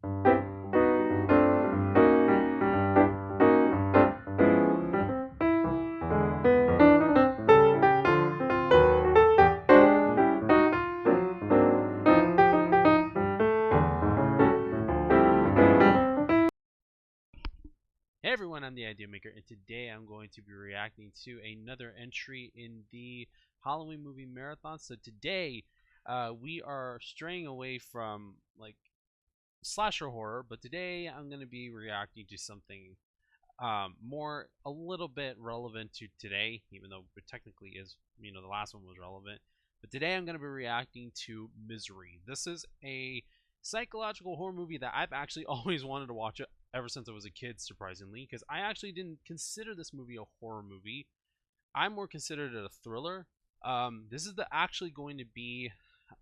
Hey everyone, I'm the Idea Maker, and today I'm going to be reacting to another entry in the Halloween movie marathon. So today, we are straying away from like slasher horror, but today I'm going to be reacting to something more a little bit relevant to today, even though it technically is, the last one was relevant. But today I'm going to be reacting to Misery. This is a psychological horror movie that I've actually always wanted to watch it ever since I was a kid, surprisingly, because I actually didn't consider this movie a horror movie. I more considered it a thriller. This is actually going to be,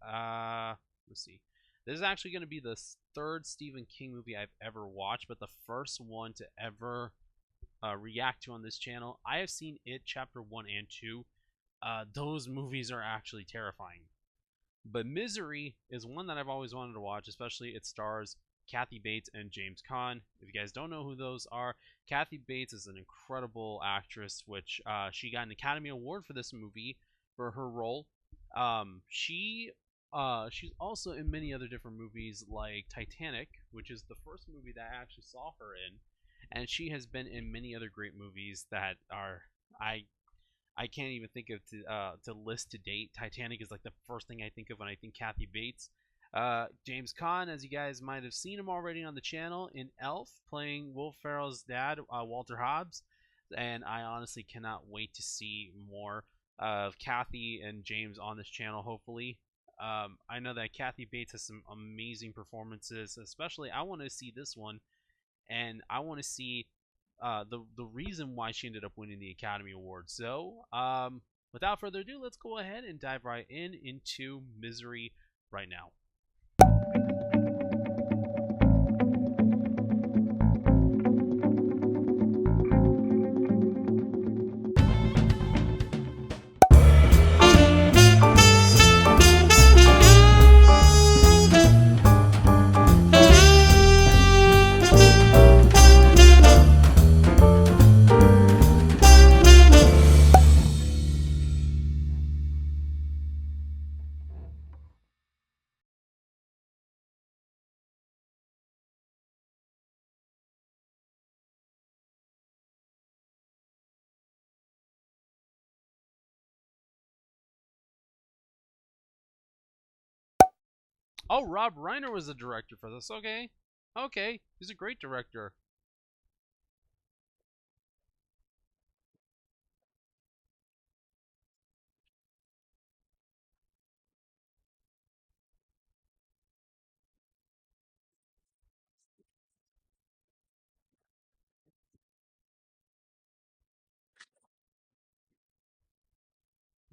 let's see, this is actually going to be the third Stephen King movie I've ever watched, but the first one to ever react to on this channel. I have seen It Chapter 1 and 2. Those movies are actually terrifying. But Misery is one that I've always wanted to watch, especially it stars Kathy Bates and James Caan. If you guys don't know who those are, Kathy Bates is an incredible actress, which she got an Academy Award for this movie for her role. She's also in many other different movies like Titanic, which is the first movie that I actually saw her in, and she has been in many other great movies that are I can't even think of to list to date. Titanic is like the first thing I think of when I think Kathy Bates. James Caan, as you guys might have seen him already on the channel in Elf, playing Will Ferrell's dad, Walter Hobbs, and I honestly cannot wait to see more of Kathy and James on this channel. Hopefully, I know that Kathy Bates has some amazing performances. Especially, I want to see this one, and I want to see the reason why she ended up winning the Academy Award. So, without further ado, let's go ahead and dive right into Misery right now. Oh, Rob Reiner was the director for this. Okay. Okay. He's a great director.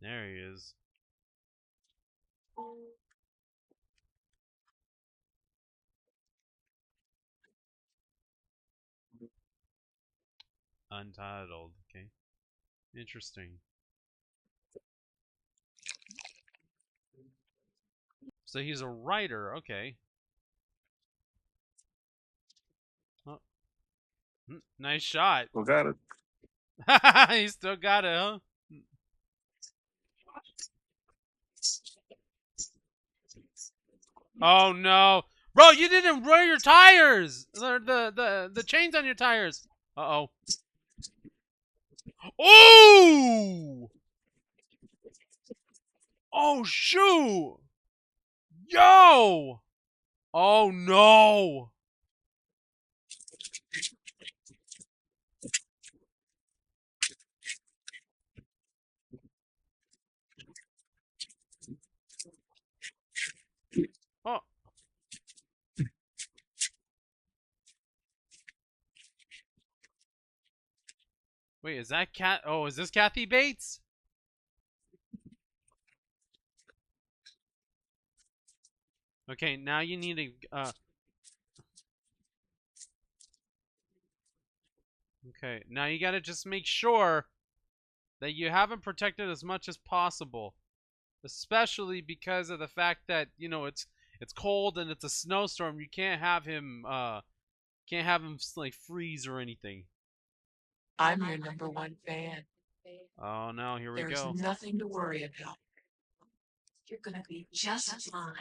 There he is. Untitled. Okay. Interesting. So he's a writer. Okay. Oh, nice shot. Well, got it. He still got it, huh? Oh no, bro! You didn't run your tires. The chains on your tires. Uh oh. Ooh! Oh shoot! Yo! Oh no! Oh. Wait, is that Cat? Oh, is this Kathy Bates? Okay, now you need to. Okay, now you gotta just make sure that you haven't protected as much as possible, especially because of the fact that it's cold and it's a snowstorm. You can't have him like freeze or anything. I'm your number one fan. Oh no, here we There's go. nothing to worry about. You're gonna be just fine.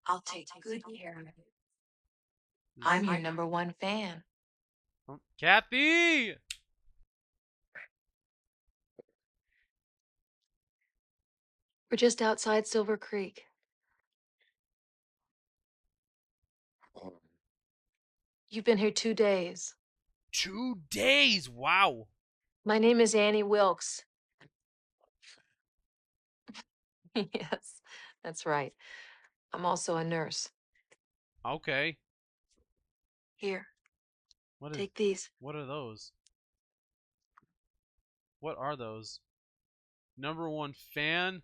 I'll take good care of you. I'm your number one fan. Oh, Kathy. We're just outside Silver Creek. You've been here 2 days. 2 days. Wow. My name is Annie Wilkes. Yes, that's right. I'm also a nurse. Okay. Here, What is? take these. What are those? What are those? Number one fan.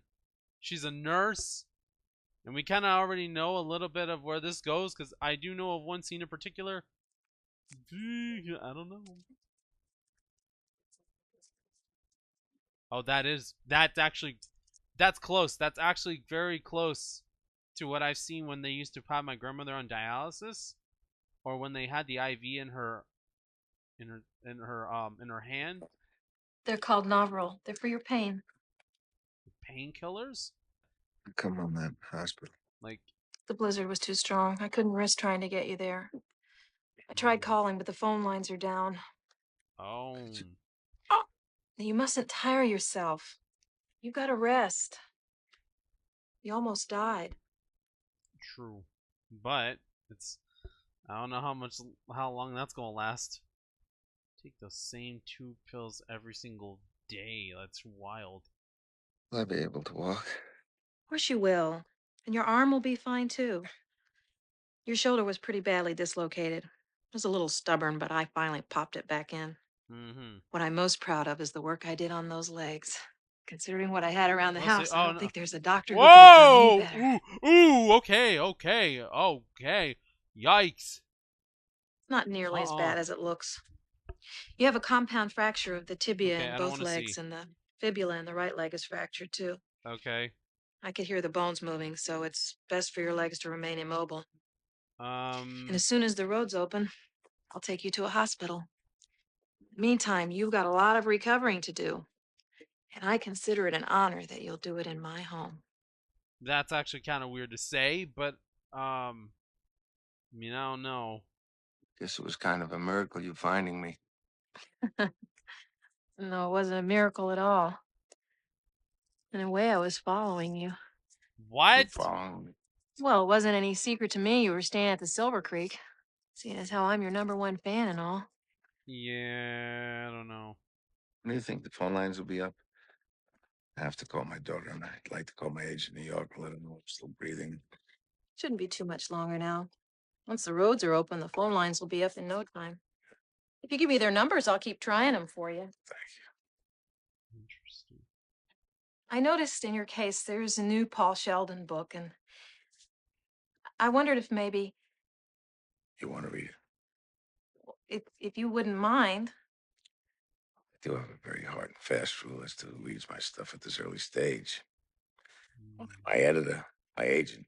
She's a nurse. And we kind of already know a little bit of where this goes because I do know of one scene in particular. I don't know. Oh, that's close. That's actually very close to what I've seen when they used to have my grandmother on dialysis, or when they had the IV in her hand. They're called Novril. They're for your pain. Painkillers, Come on, that hospital. like. The blizzard was too strong. I couldn't risk trying to get you there. I tried calling, but the phone lines are down. Oh, You mustn't tire yourself. You gotta rest. You almost died. true, but it's. I don't know how long that's gonna last. Take the same 2 pills every single day. That's wild. Will I be able to walk? Of course you will. And your arm will be fine, too. Your shoulder was pretty badly dislocated. It was a little stubborn, but I finally popped it back in. Mm-hmm. What I'm most proud of is the work I did on those legs. Considering what I had around the Let's see. house, I Oh don't no. think there's a doctor who could have done any Whoa! better. Ooh. Okay. Yikes. Not nearly as bad as it looks. You have a compound fracture of the tibia Okay, in I don't both want to legs, see. and the fibula in the right leg is fractured, too. Okay. I could hear the bones moving, so it's best for your legs to remain immobile. And Um. as soon as the road's open, I'll take you to a hospital. Meantime, you've got a lot of recovering to do. And I consider it an honor that you'll do it in my home. That's actually kind of weird to say, but I mean, I don't know. Guess it was kind of a miracle you finding me. No, it wasn't a miracle at all. In a way, I was following you. What? You following me? Well, it wasn't any secret to me you were staying at the Silver Creek, seeing as how I'm your number one fan and all. Yeah, I don't know. When do you think the phone lines will be up? I have to call my daughter, and I'd like to call my agent in New York and let him know I'm still breathing. Shouldn't be too much longer now. Once the roads are open, the phone lines will be up in no time. If you give me their numbers, I'll keep trying them for you. Thank Interesting. I noticed in your case there's a new Paul Sheldon book, and I wondered if maybe, you. You want to read it? if you wouldn't mind. I do have a very hard and fast rule as to who reads my stuff at this early stage. My editor, my agent,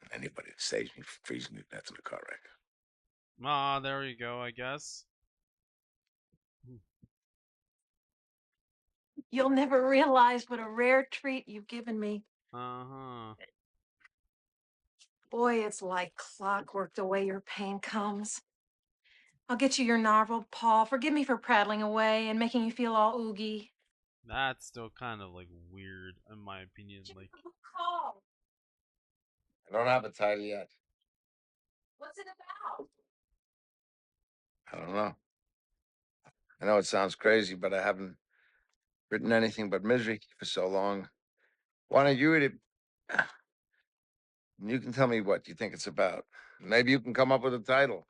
and anybody that saves me from freezing to death in a car wreck. Ah, there you go, I guess. You'll never realize what a rare treat you've given me. Uh-huh. Boy, it's like clockwork the way your pain comes. I'll get you your novel, Paul. Forgive me for prattling away and making you feel all oogie. That's still kind of like weird, in my opinion. Like, Call. I don't have a title yet. What's it about? I don't know. I know it sounds crazy, but I haven't written anything but misery for so long. Why don't you read it? You can tell me what you think it's about. Maybe you can come up with a title.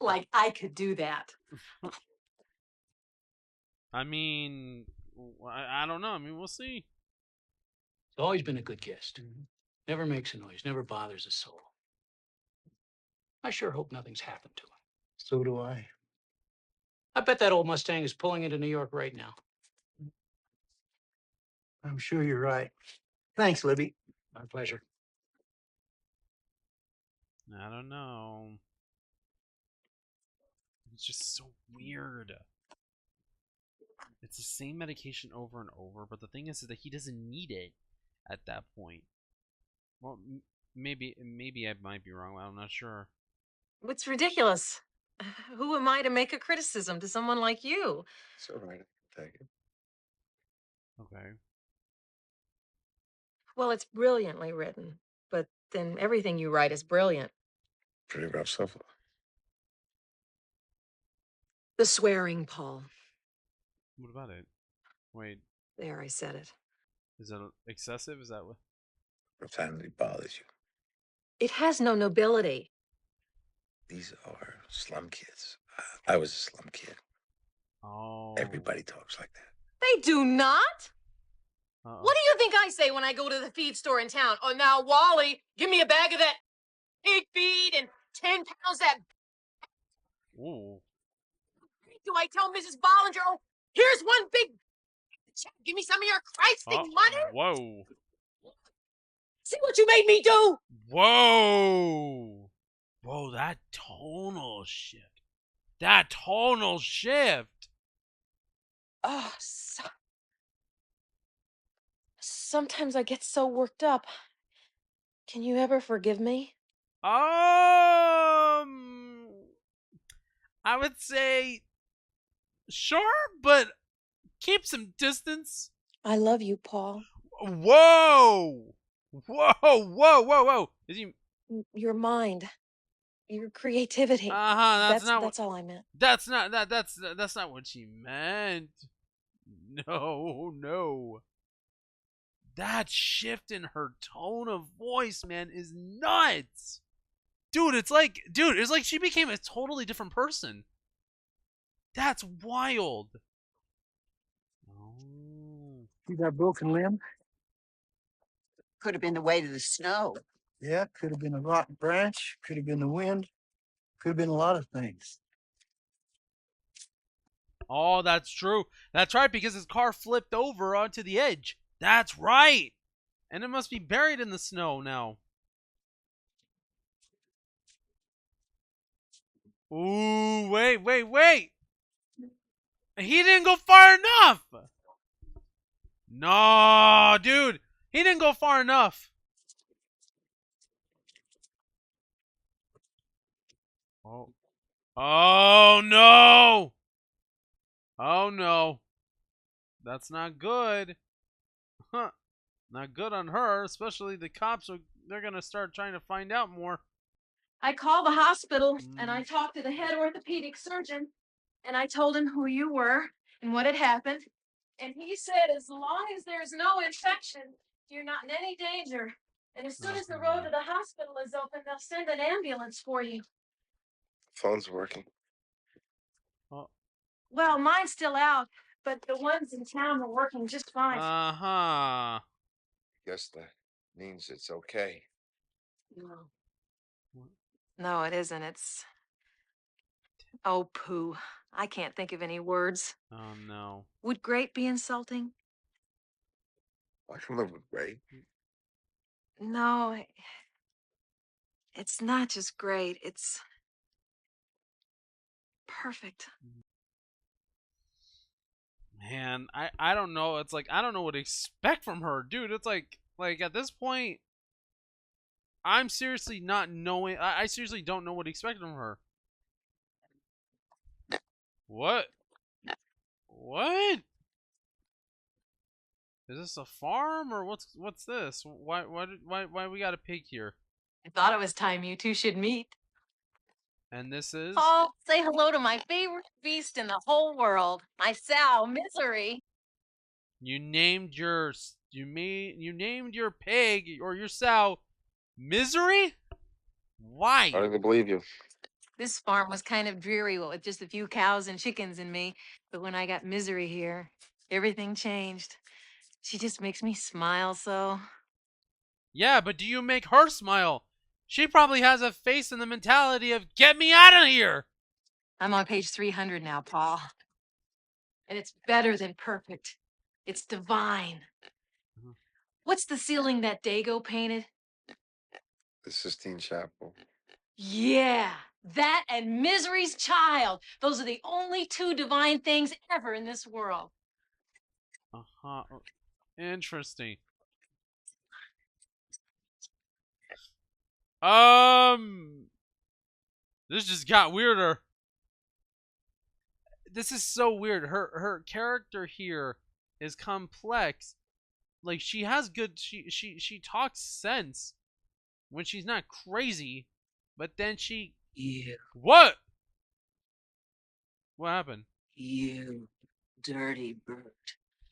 Like I could do that. I mean, I don't know. I mean, we'll see. He's always been a good guest. Never makes a noise, never bothers a soul. I sure hope nothing's happened to him. So do I. I bet that old Mustang is pulling into New York right now. I'm sure you're right. Thanks, Libby. My pleasure. I don't know. It's just so weird. It's the same medication over and over, but the thing is that he doesn't need it at that point. Well, maybe I might be wrong. I'm not sure. It's ridiculous. Who am I to make a criticism to someone like you? It's all right. Take it. Okay. Well, it's brilliantly written, but then everything you write is brilliant. Pretty rough so far. The swearing, Paul. What about it? Wait, There, I said it. is it excessive? Is that what? Profanity bothers you. It has no nobility. These are slum kids. I was a slum kid. Oh. Everybody talks like that. They do not. Uh-oh. What do you think I say when I go to the feed store in town? Oh, now, Wally, give me a bag of that pig feed and 10 pounds that. Ooh. Do I tell Mrs. Bollinger, oh, here's one big check. Give me some of your Christ-big money? Whoa. See what you made me do? Whoa. Whoa, that tonal shift. Oh, sometimes I get so worked up. Can you ever forgive me? I would say sure, but keep some distance. I love you, Paul. Whoa. Is he? Your mind, your creativity. That's not. That's all I meant. That's not that's not what she meant. No. That shift in her tone of voice, man, is nuts. Dude, it's like she became a totally different person. That's wild. Oh. See that broken limb? Could have been the weight of the snow. Yeah, could have been a rotten branch, could have been the wind, could have been a lot of things. Oh, that's true. That's right, because his car flipped over onto the edge. That's right. And it must be buried in the snow now. Ooh, wait. He didn't go far enough. No, dude. He didn't go far enough. Oh. Oh, no. Oh, no. That's not good. Huh. Not good on her, especially the cops they're going to start trying to find out more. I called the hospital and I talked to the head orthopedic surgeon and I told him who you were and what had happened. And he said, as long as there's no infection, you're not in any danger. And as soon as the road to the hospital is open, they'll send an ambulance for you. Phone's working. Oh. Well, mine's still out, but the ones in town are working just fine. Uh-huh. Guess that means it's okay. No. No, it isn't. It's. Oh, pooh. I can't think of any words. Oh, no. Would great be insulting? I can live with Ray. No. It's not just great. It's perfect. Man, I don't know. It's like I don't know what to expect from her, dude. It's like at this point, I'm seriously not knowing. I seriously don't know what to expect from her. What? What? Is this a farm or what's this? Why we got a pig here? I thought it was time you two should meet. And this is Oh, say hello to my favorite beast in the whole world, my sow, Misery. you named your pig or your sow Misery? Why? I don't even believe you. This farm was kind of dreary with just a few cows and chickens and me, but when I got Misery here, everything changed. She just makes me smile so. Yeah, but do you make her smile? She probably has a face and the mentality of get me out of here. I'm on page 300 now, Paul. And it's better than perfect. It's divine. What's the ceiling that Dago painted? The Sistine Chapel. Yeah, that and Misery's child. Those are the only two divine things ever in this world. Uh-huh. Interesting. This just got weirder. This is so weird. Her character here is complex. Like she has good she talks sense when she's not crazy, but then she You, what? What happened? you dirty bird.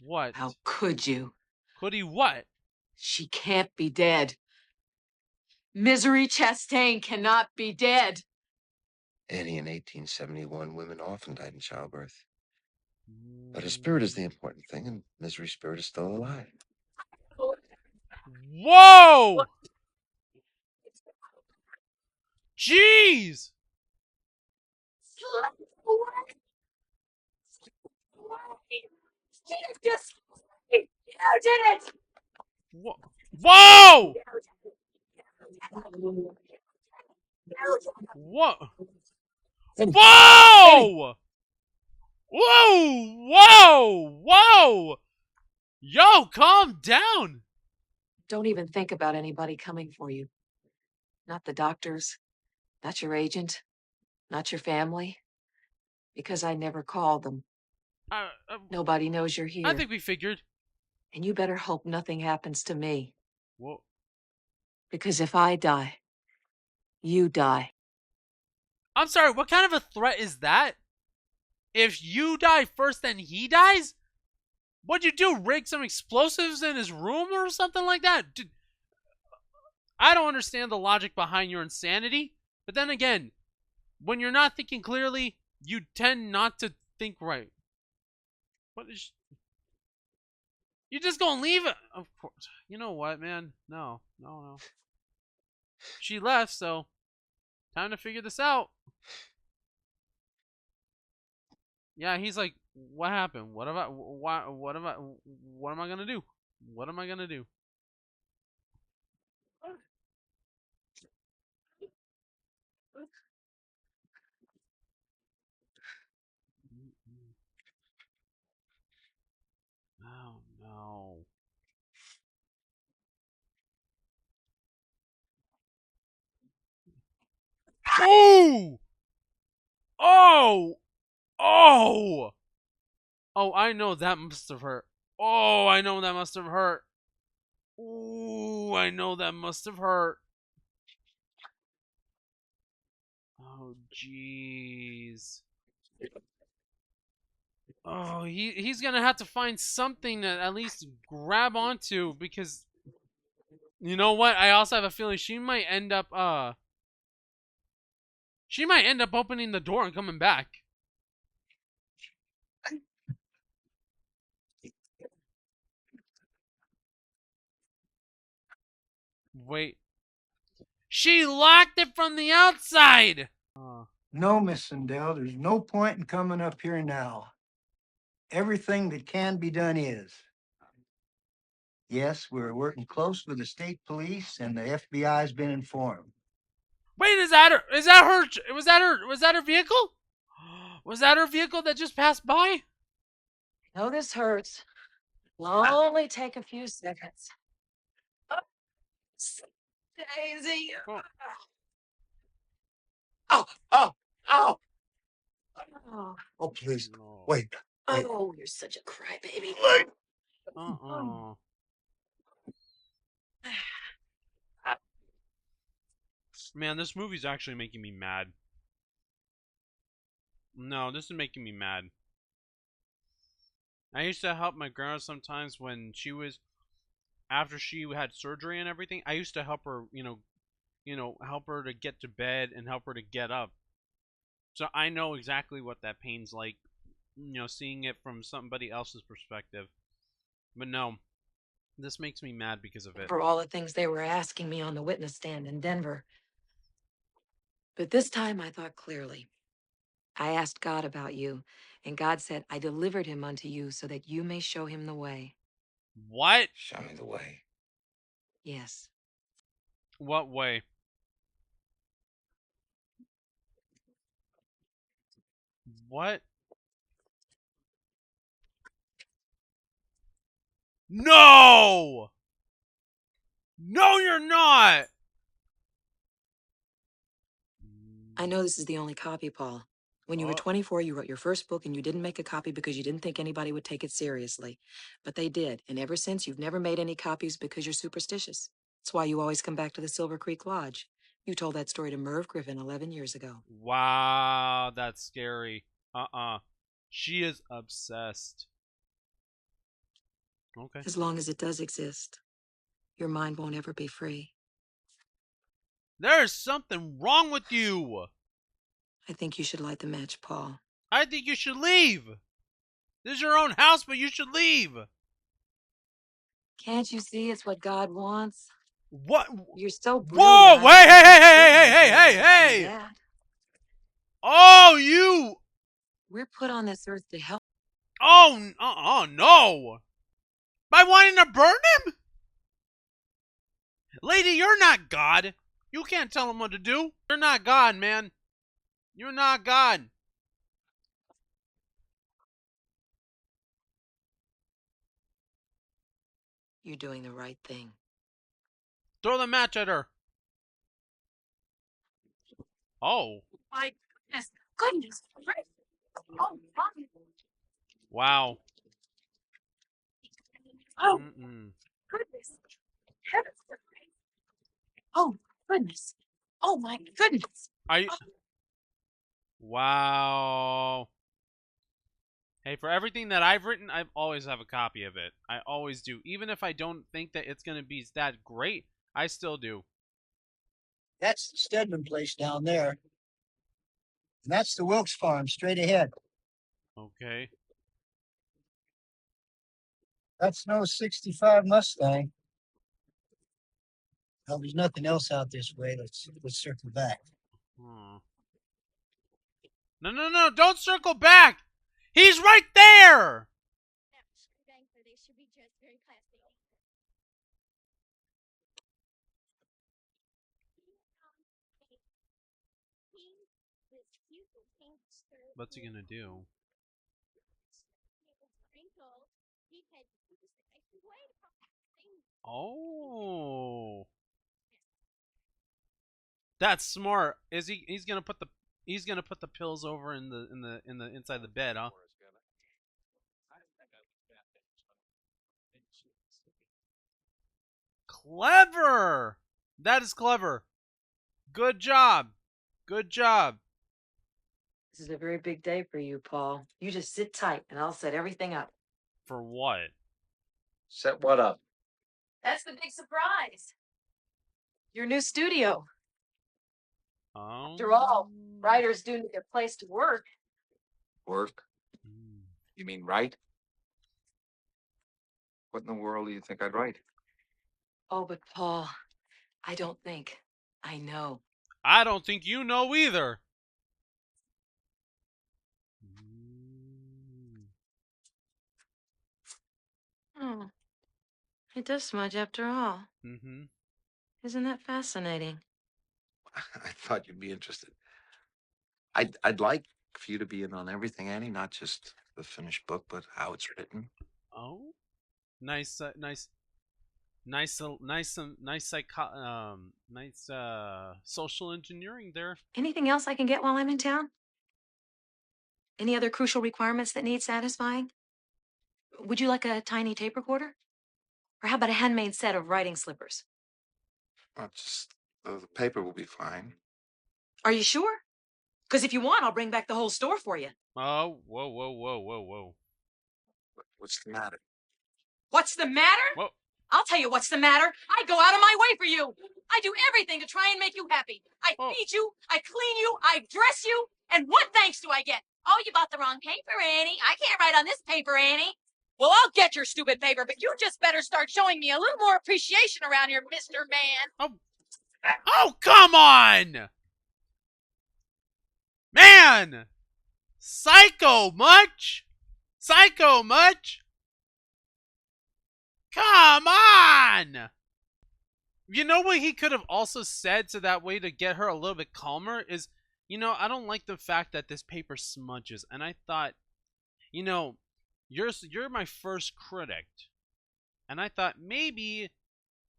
What? How could you? Could he what? She can't be dead. Misery Chastain cannot be dead. Annie, in 1871, women often died in childbirth. But her spirit is the important thing, and Misery's spirit is still alive. Whoa! Jeez! You did it! Whoa! What? Whoa! Whoa! Whoa! Whoa! Yo, calm down! Don't even think about anybody coming for you. Not the doctors, not your agent, not your family. Because I never called them. Uh, Nobody knows you're here. I think we figured. And you better hope nothing happens to me. Whoa. Because if I die, you die. I'm sorry, what kind of a threat is that? If you die first, then he dies? What'd you do? Rig some explosives in his room or something like that? Dude, I don't understand the logic behind your insanity. But then again, when you're not thinking clearly, you tend not to think right. What is... You just gonna leave it? Of course. You know what, man? No. She left, so time to figure this out. Yeah, he's like, what happened? What am I gonna do? What am I gonna do? Oh no. Oh! Oh! Oh! Oh, I know that must have hurt. Oh, I know that must have hurt. Ooh, I know that must have hurt. Oh, jeez. Oh, he's gonna have to find something to at least grab onto because you know what? I also have a feeling she might end up opening the door and coming back. Wait. She locked it from the outside. No, Miss Sindel, there's no point in coming up here now. Everything that can be done is. Yes, we're working close with the state police, and the FBI's been informed. Wait, is that her? Is that her? Was that her vehicle? Was that her vehicle that just passed by? I know this hurts. It'll only take a few seconds. Daisy. Oh. Oh, oh, oh. Oh, Oh, please, No. wait. Wait. oh, you're such a crybaby. Uh-uh. Man, this movie's actually making me mad. No, this is making me mad. I used to help my grandma sometimes when she was after she had surgery and everything. I used to help her, help her to get to bed and help her to get up. So I know exactly what that pain's like, seeing it from somebody else's perspective. But no, this makes me mad because of it. For all the things they were asking me on the witness stand in Denver. But this time I thought clearly. I asked God about you, and God said, I delivered him unto you so that you may show him the way. What? Show me the way. Yes. What way? What? No! No, you're not! I know this is the only copy, Paul. When you were Oh. 24, you wrote your first book and you didn't make a copy because you didn't think anybody would take it seriously. But they did, and ever since, you've never made any copies because you're superstitious. That's why you always come back to the Silver Creek Lodge. You told that story to Merv Griffin 11 years ago. Wow, that's scary. She is obsessed. Okay. As long as it does exist, your mind won't ever be free. There's something wrong with you. I think you should light the match, Paul. I think you should leave. This is your own house, but you should leave. Can't you see it's what God wants? What? You're so brilliant. Whoa! Hey, hey, hey, hey, hey, hey, hey, hey! Oh, you! We're put on this earth to help. Oh, no! By wanting to burn him? Lady, you're not God. You can't tell him what to do. You're not God, man. You're not God. You're doing the right thing. Throw the match at her. Oh. My goodness. Oh, my. Wow. Oh, Mm-mm. goodness. Heavens. Oh, goodness. Oh, my goodness. Are you... Wow. Hey, for everything that I've written, I always have a copy of it. I always do. Even if I don't think that it's going to be that great, I still do. That's the Stedman place down there. And that's the Wilkes farm straight ahead. Okay. That's no 65 Mustang. Well, there's nothing else out this way. Let's circle back. No, don't circle back! He's right there! What's he gonna do? Oh. That's smart. Is he's gonna put the pills over in the inside the bed, huh? Clever! That is clever. Good job. Good job. This is a very big day for you, Paul. You just sit tight and I'll set everything up. For what? Set what up? That's the big surprise. Your new studio. Oh. After all, writers do need a place to work. Work? You mean write? What in the world do you think I'd write? Oh, but Paul, I don't think. I know. I don't think you know either. Oh, it does smudge after all. Mm-hmm. Isn't that fascinating? I thought you'd be interested. I'd like for you to be in on everything, Annie, not just the finished book, but how it's written. Oh, nice social engineering there. Anything else I can get while I'm in town? Any other crucial requirements that need satisfying? Would you like a tiny tape recorder? Or how about a handmade set of writing slippers? Just the paper will be fine. Are you sure? Because if you want, I'll bring back the whole store for you. Oh, whoa. What's the matter? What's the matter? Whoa. I'll tell you what's the matter. I go out of my way for you. I do everything to try and make you happy. I feed you, I clean you, I dress you, and what thanks do I get? Oh, you bought the wrong paper, Annie. I can't write on this paper, Annie. Well, I'll get your stupid paper, but you just better start showing me a little more appreciation around here, Mr. Man. Oh, come on! Man! Psycho much? Psycho much? Come on! You know what he could have also said to that way to get her a little bit calmer is, I don't like the fact that this paper smudges, and I thought, you're my first critic, and I thought maybe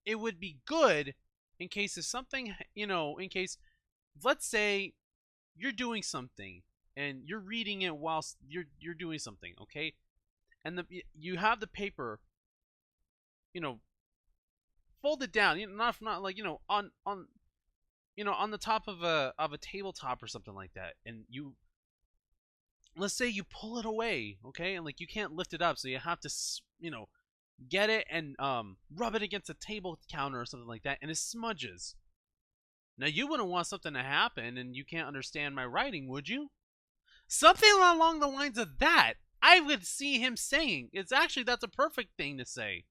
it would be good in case of something, in case, let's say you're doing something and you're reading it whilst you're doing something, okay? And you have the paper, folded down, not like, on the top of a tabletop or something like that, and let's say you pull it away, okay, and like you can't lift it up, so you have to get it and rub it against a table counter or something like that, and it smudges. Now you wouldn't want something to happen and you can't understand my writing, would you? Something along the lines of that I would see him saying. That's a perfect thing to say.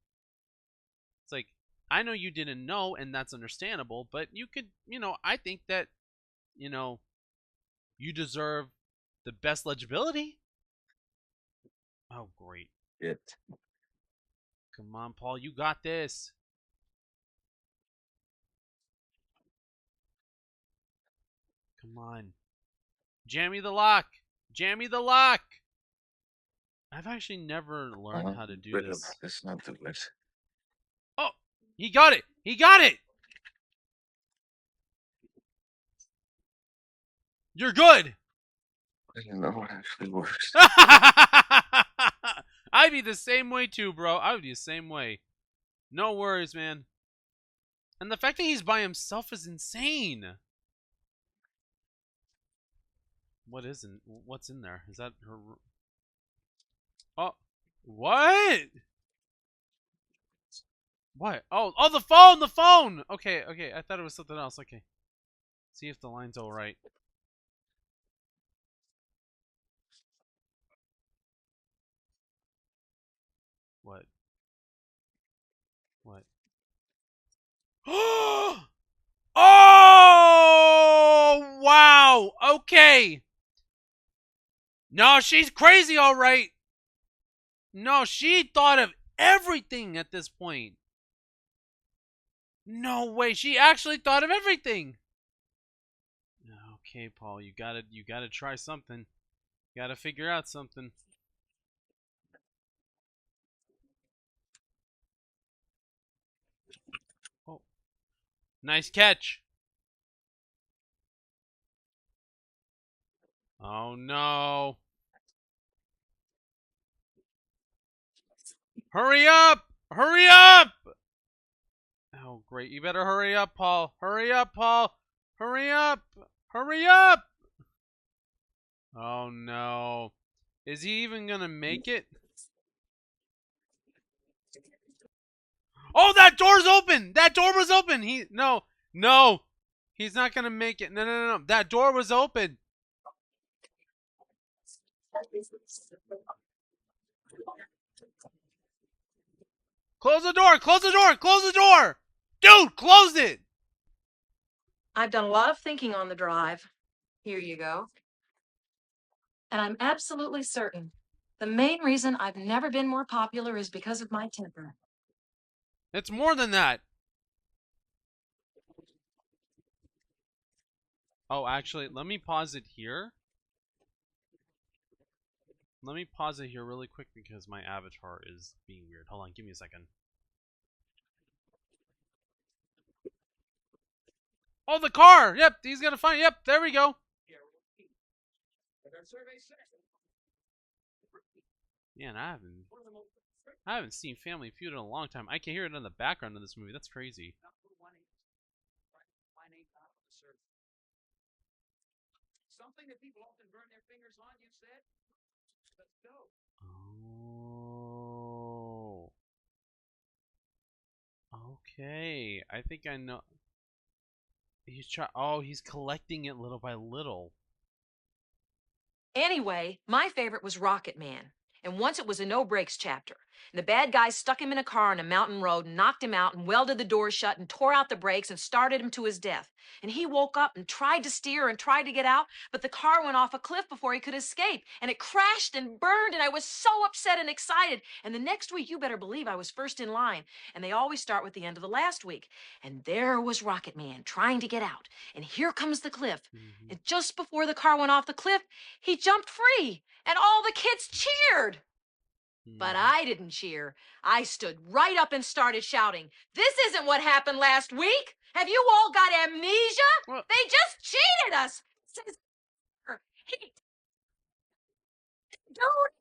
It's like, I know you didn't know, and that's understandable, but you could, I think that, you deserve the best legibility. Oh, great. Shit. Come on, Paul, you got this. Come on. Jammy the lock. Jammy the lock. I've actually never learned how to do this. Let's not do it. Oh, he got it. He got it. You're good. I don't know what actually works. I'd be the same way too, bro. I would be the same way. No worries, man. And the fact that he's by himself is insane. What's in there? Is that her? Oh, what? What? Oh, the phone, the phone. Okay. I thought it was something else. Okay. See if the line's all right. What? Oh, wow. Okay. No, she's crazy, all right. No, she thought of everything at this point. No way, she actually thought of everything. Okay, Paul, you gotta try something. You gotta figure out something. Oh, nice catch. Oh no. Hurry up! Hurry up! Oh, great. You better hurry up, Paul. Hurry up, Paul. Hurry up. Hurry up! Oh, no. Is he even gonna make it? Oh, that door's open! That door was open! No. He's not gonna make it. No. That door was open. Close the door! Close the door! Close the door! Dude, close it! I've done a lot of thinking on the drive. Here you go. And I'm absolutely certain the main reason I've never been more popular is because of my temper. It's more than that. Oh, actually, let me pause it here. Let me pause it here really quick because my avatar is being weird. Hold on, give me a second. Oh, the car! Yep, he's gonna find it. Yep, there we go. Man, I haven't seen Family Feud in a long time. I can hear it in the background of this movie. That's crazy. Something that people often burn their fingers on, you said? Let's go. Oh. Okay. I think I know. He's collecting it little by little. Anyway, my favorite was Rocket Man. And once it was a no-breaks chapter. And the bad guys stuck him in a car on a mountain road, knocked him out, and welded the door shut and tore out the brakes and started him to his death. And he woke up and tried to steer and tried to get out, but the car went off a cliff before he could escape. And it crashed and burned, and I was so upset and excited. And the next week, you better believe I was first in line. And they always start with the end of the last week. And there was Rocket Man trying to get out. And here comes the cliff. And just before the car went off the cliff, he jumped free. And all the kids cheered. But I didn't cheer. I stood right up and started shouting, "This isn't what happened last week! Have you all got amnesia? Well- They just cheated us!" Says he. Don't.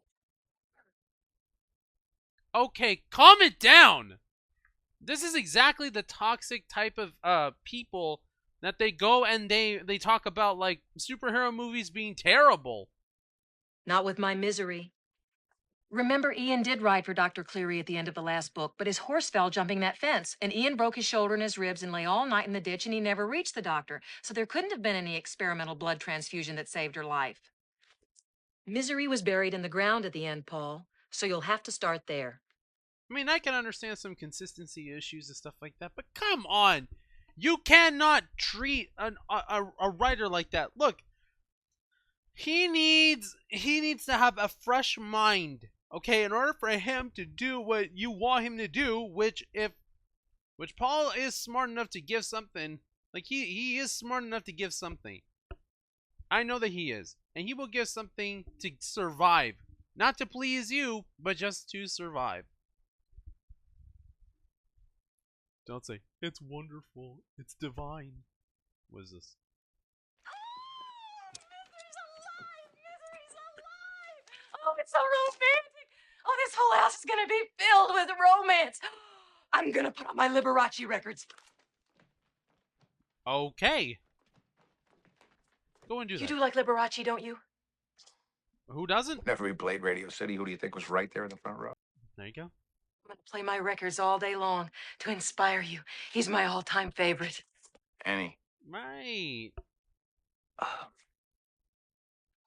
Okay, calm it down. This is exactly the toxic type of people that they go and they talk about, like, superhero movies being terrible. Not with my misery. Remember, Ian did ride for Dr. Cleary at the end of the last book, but his horse fell jumping that fence, and Ian broke his shoulder and his ribs and lay all night in the ditch, and he never reached the doctor, so there couldn't have been any experimental blood transfusion that saved her life. Misery was buried in the ground at the end, Paul, so you'll have to start there. I mean, I can understand some consistency issues and stuff like that, but come on. You cannot treat a writer like that. Look, he needs to have a fresh mind, okay, in order for him to do what you want him to do, which Paul is smart enough to give something. Like, he is smart enough to give something. I know that he is. And he will give something to survive. Not to please you, but just to survive. Don't say, "It's wonderful. It's divine." What is this? Oh, it's so romantic. Oh, this whole house is gonna be filled with romance. I'm gonna put on my Liberace records. Okay. Go and do that. You do like Liberace, don't you? Who doesn't? Whenever we played Radio City, who do you think was right there in the front row? There you go. I'm gonna play my records all day long to inspire you. He's my all-time favorite. Annie, Right.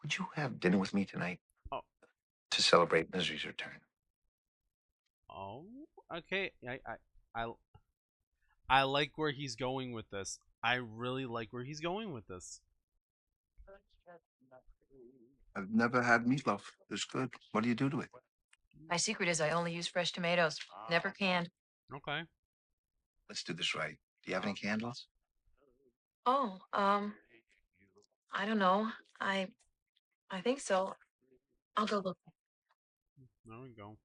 would you have dinner with me tonight? Oh. To celebrate Misery's return. Oh, okay. I like where he's going with this. I really like where he's going with this. I've never had meatloaf. It's good. What do you do to it? My secret is I only use fresh tomatoes, never canned. Okay. Let's do this right. Do you have any candles? Oh, I don't know. I think so. I'll go look. There we go.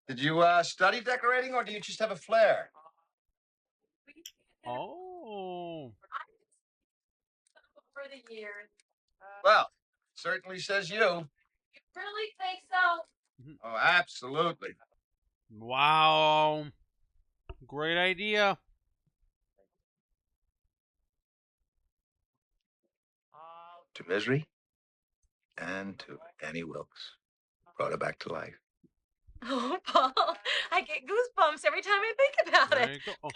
Did you study decorating, or do you just have a flair? Oh. Over the years. Well, certainly says you. You really think so? Oh, absolutely. Wow. Great idea. To Misery and to Annie Wilkes. Brought her back to life. Oh, Paul, I get goosebumps every time I think about There it. you go.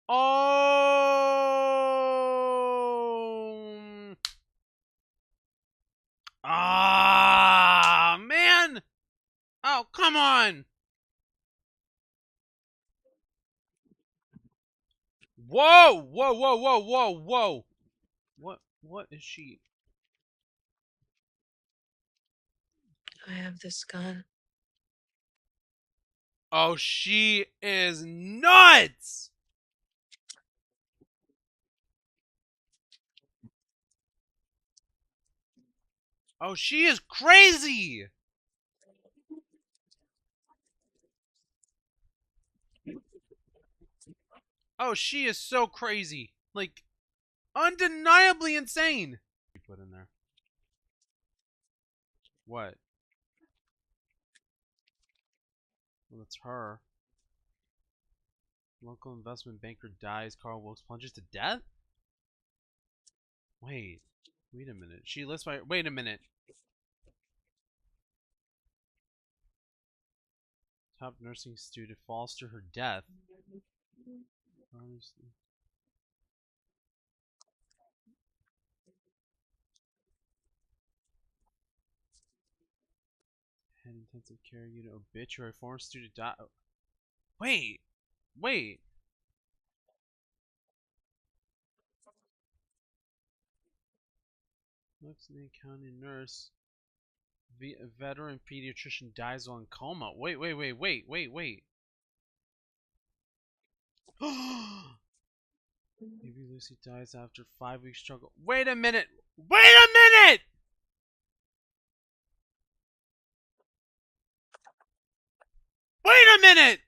Oh. Oh. Ah, man. Oh, come on. Whoa, whoa, whoa, whoa, whoa, whoa. What is she? I have this gun. Oh, she is nuts. Oh, she is crazy. Oh, she is so crazy. Like, undeniably insane. You put in there. What? Well, that's her. Local investment banker dies. Carl Wilkes plunges to death? Wait a minute. She lists by... Wait a minute. Top nursing student falls to her death. Honestly. Heading intensive care unit obituary. Former student died. Wait. Lexington County nurse. Veteran pediatrician dies while in coma. Wait. Maybe Lucy dies after 5 weeks struggle. Wait a minute! Wait a minute! Wait a minute!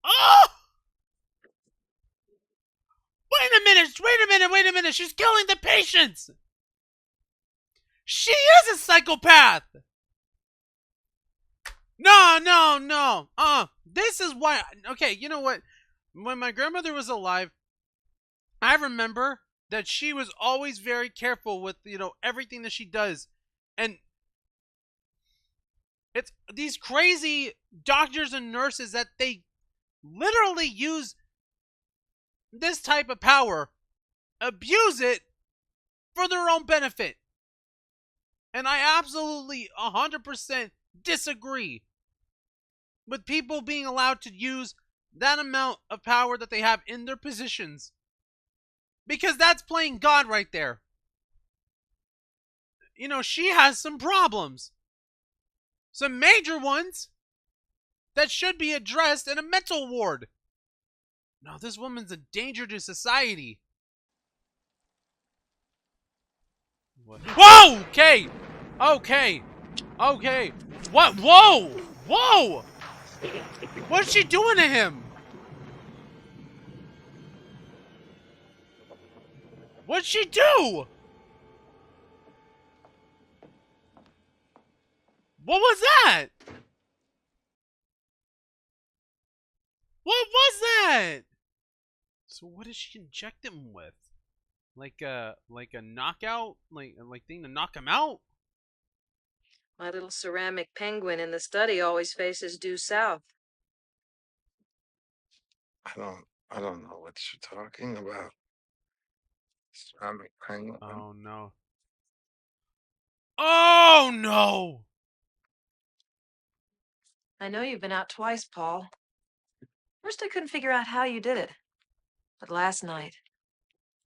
Oh! Wait a minute! She's killing the patients! She is a psychopath! No. This is why. Okay, you know what? When my grandmother was alive, I remember that she was always very careful with, everything that she does. And it's these crazy doctors and nurses that they literally use this type of power, abuse it for their own benefit. And I absolutely 100% disagree with people being allowed to use that amount of power that they have in their positions. Because that's playing God right there. She has some problems. Some major ones that should be addressed in a mental ward. No, this woman's a danger to society. What? Whoa! Okay! What? Whoa! What's she doing to him? What'd she do? What was that? What was that? So what did she inject him with? Like a knockout, like thing to knock him out? My little ceramic penguin in the study always faces due south. I don't know what you're talking about. Ceramic penguin. Oh no. Oh no! I know you've been out twice, Paul. First, I couldn't figure out how you did it. But last night,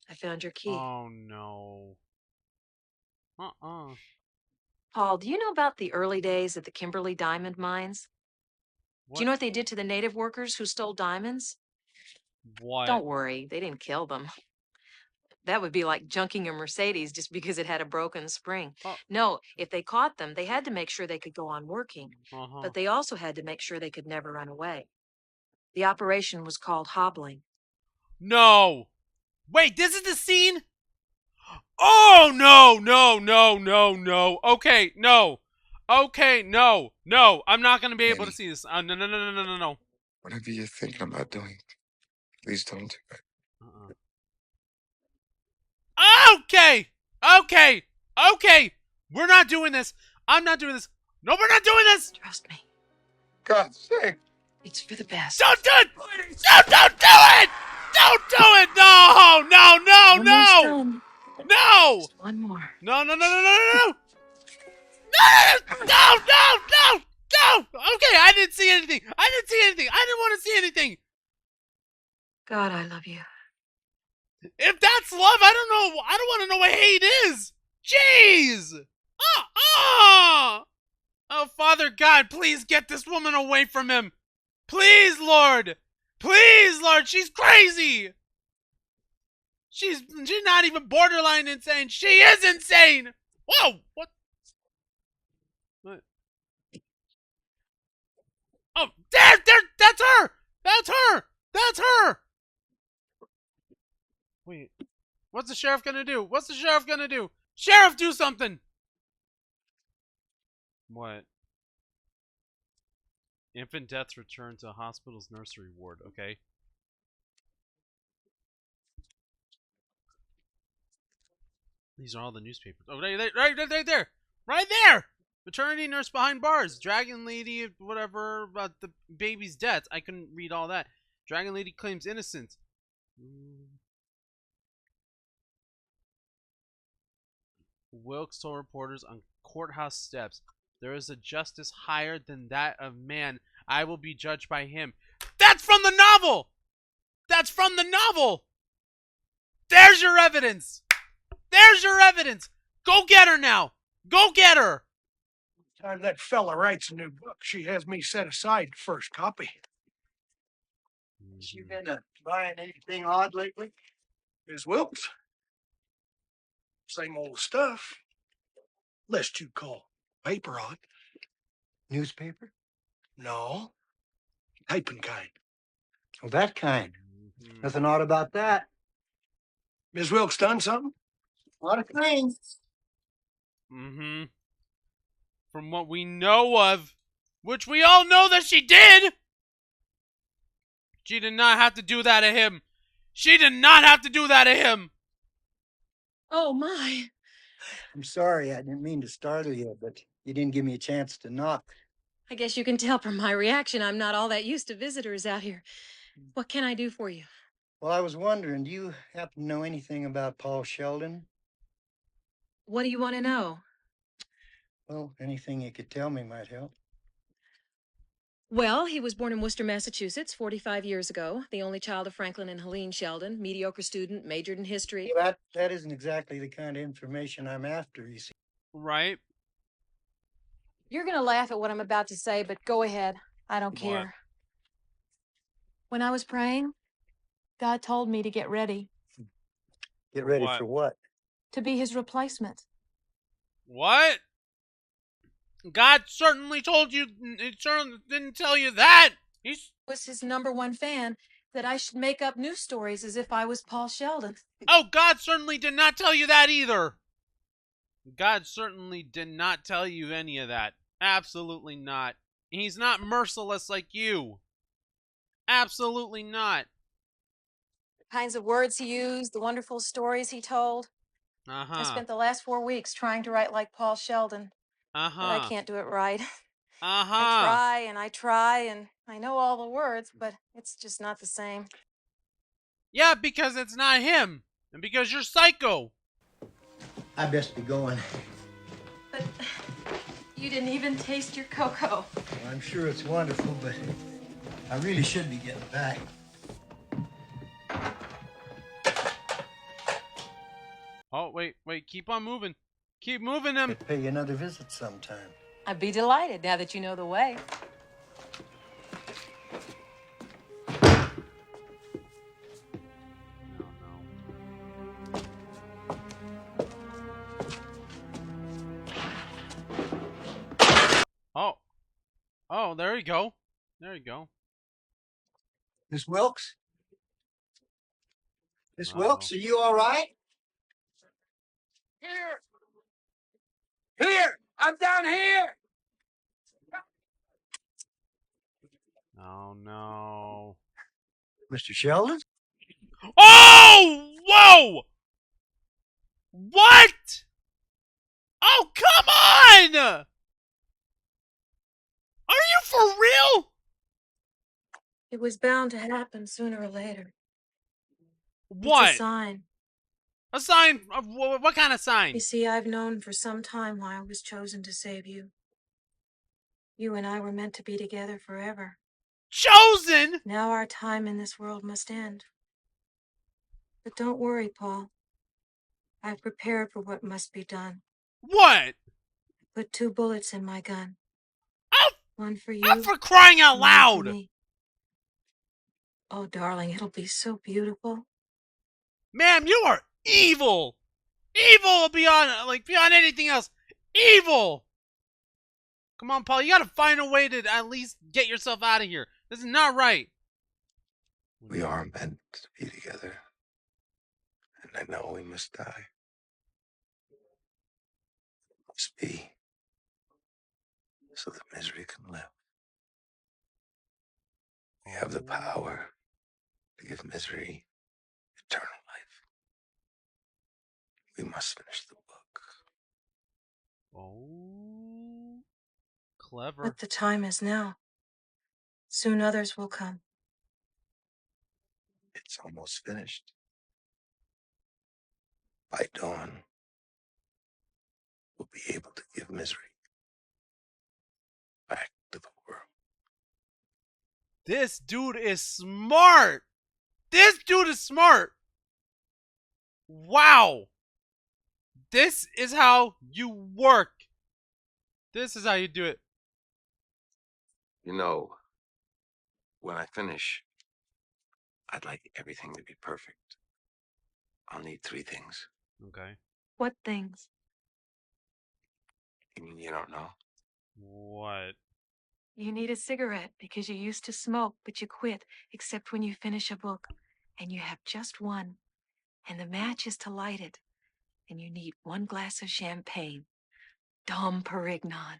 I found your key. Oh no. Paul, do you know about the early days at the Kimberly diamond mines? Do you know what they did to the native workers who stole diamonds? What? Don't worry, they didn't kill them. That would be like junking a Mercedes just because it had a broken spring. No, if they caught them, they had to make sure they could go on working. But they also had to make sure they could never run away. The operation was called hobbling. No! Wait, this is the scene? Oh, no. Okay, no. I'm not going to be able to see this. No. Whatever you're thinking about doing, please don't do it. Okay. We're not doing this. I'm not doing this. No, we're not doing this. Trust me. God's sake. It's for the best. Don't do it. No, don't do it. Don't do it. No. No. Just one more. No. No. Okay, I didn't see anything. I didn't want to see anything. God, I love you. If that's love, I don't know. I don't want to know what hate is. Jeez. Oh, Father God, please get this woman away from him. Please, Lord. She's crazy. She's not even borderline insane. She is insane. Whoa, what? Oh, there, that's her. Wait, what's the sheriff gonna do? Sheriff, do something. What? Infant deaths returned to hospital's nursery ward. Okay. These are all the newspapers. Oh, right there. Maternity nurse behind bars. Dragon lady, whatever about the baby's death. I couldn't read all that. Dragon lady claims innocence. Wilkes told reporters on courthouse steps, "There is a justice higher than that of man. I will be judged by him." That's from the novel! That's from the novel! There's your evidence! There's your evidence! Go get her now! Go get her! Time that fella writes a new book, she has me set aside the first copy. You been buying anything odd lately? Ms. Wilkes? Same old stuff. Lest you call paper odd. Newspaper? No. Typing kind. Well, that kind. Nothing odd about that. Ms. Wilkes done something? A lot of things. From what we know of, which we all know that she did not have to do that to him. She did not have to do that to him. Oh, my. I'm sorry, I didn't mean to startle you, but you didn't give me a chance to knock. I guess you can tell from my reaction I'm not all that used to visitors out here. What can I do for you? Well, I was wondering, do you happen to know anything about Paul Sheldon? What do you want to know? Well, anything you could tell me might help. Well, he was born in Worcester, Massachusetts, 45 years ago. The only child of Franklin and Helene Sheldon. Mediocre student, majored in history. Well, that isn't exactly the kind of information I'm after, you see. Right? You're going to laugh at what I'm about to say, but go ahead. I don't care. When I was praying, God told me to get ready. Get ready for what? To be his replacement. What? God certainly told you. He certainly didn't tell you that. He was his #1 fan, that I should make up news stories as if I was Paul Sheldon. Oh, God certainly did not tell you that either. God certainly did not tell you any of that. Absolutely not. He's not merciless like you. Absolutely not. The kinds of words he used, the wonderful stories he told. I spent the last 4 weeks trying to write like Paul Sheldon. But I can't do it right. I try, and I know all the words, but it's just not the same. Yeah, because it's not him. And because you're psycho. I best be going. But you didn't even taste your cocoa. Well, I'm sure it's wonderful, but I really should be getting back. Oh, wait. Keep on moving. Keep moving him. I'd pay you another visit sometime. I'd be delighted now that you know the way. Oh, there you go. There you go. Miss Wilkes? Miss Wilkes, are you all right? Here! I'm down here! Oh, no. Mr. Sheldon? Oh! Whoa! What? Oh, come on! Are you for real? It was bound to happen sooner or later. What? It's a sign. A sign? What kind of sign? You see, I've known for some time why I was chosen to save you. You and I were meant to be together forever. Chosen? Now our time in this world must end. But don't worry, Paul. I've prepared for what must be done. What? Put 2 bullets in my gun. Oh! One for you. I'm for crying out and loud! one for me. Oh, darling, it'll be so beautiful. Ma'am, you are evil! Evil beyond anything else! Evil! Come on, Paul, you gotta find a way to at least get yourself out of here. This is not right. We are meant to be together. And I know we must die. It must be. So that misery can live. We have the power to give misery eternal life. We must finish the book. Oh, clever. But the time is now. Soon others will come. It's almost finished. By dawn, will be able to give misery back to the world. This dude is smart. This dude is smart. Wow. This is how you work. This is how you do it. You know, when I finish, I'd like everything to be perfect. I'll need 3 things. Okay. What things? You mean you don't know? What? You need a cigarette because you used to smoke, but you quit, except when you finish a book. And you have just one. And the match is to light it. And you need 1 glass of champagne. Dom Perignon.